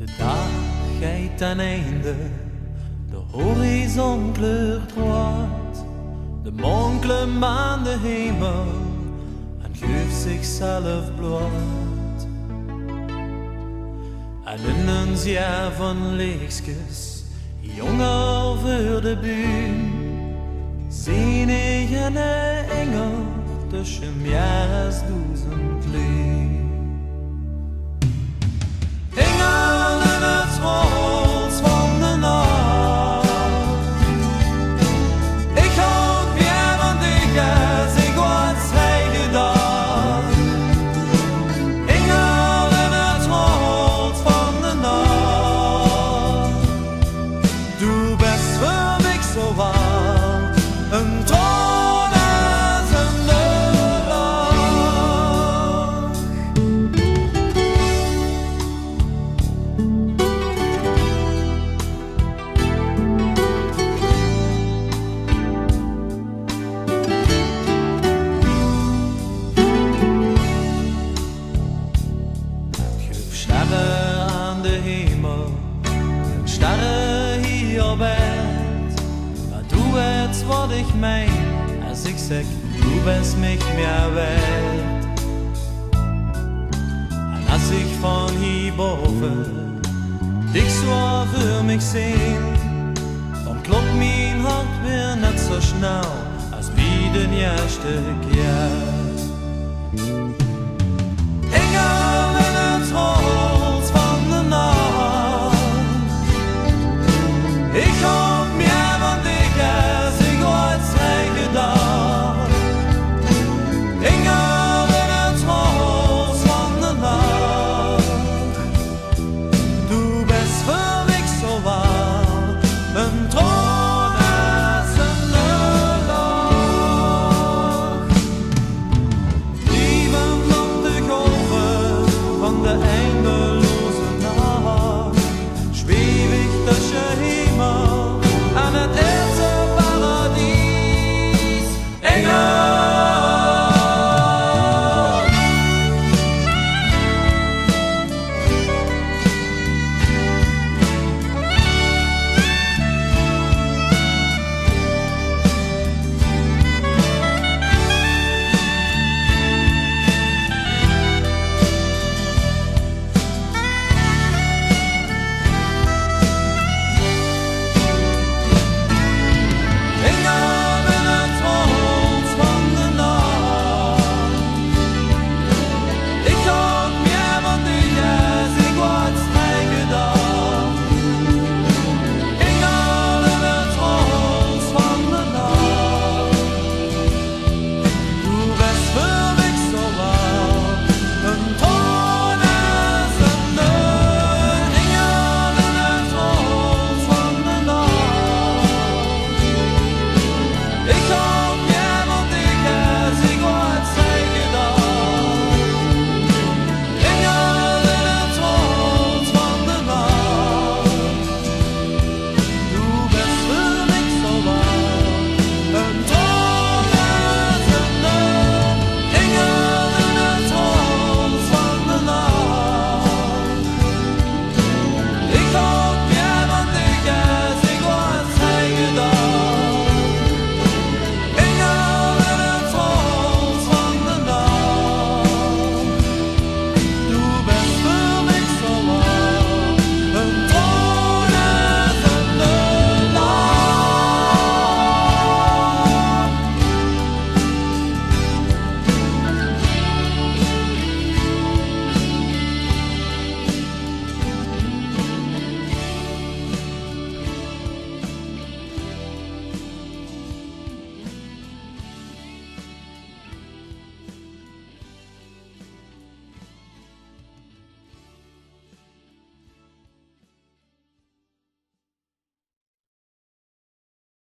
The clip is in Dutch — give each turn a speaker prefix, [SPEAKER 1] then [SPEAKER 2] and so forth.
[SPEAKER 1] De dag gaat ten einde, de horizon kleurt rood. De maan klimt aan de hemel en geeft zichzelf bloot. En in ons jaar van leegskes, jonger voor de buur, zie ik een engel tussen jaarsduizend kleur. Engel in het rood van de nacht, ik houd meer van dich als ik ooit zei dag. Engel in het rood van de nacht, du bist voor mich zo warm, een troon als een lach. Geef sterren aan de hemel en sterren hier op bed. Maar du weißt, wat ich mein, als ich sag, du bist mich mehr wert. Und als ich von hier boven dich so für mich sehen, dann klopft mein Hart weer net so schnell als wie den ersten Jahr. Engel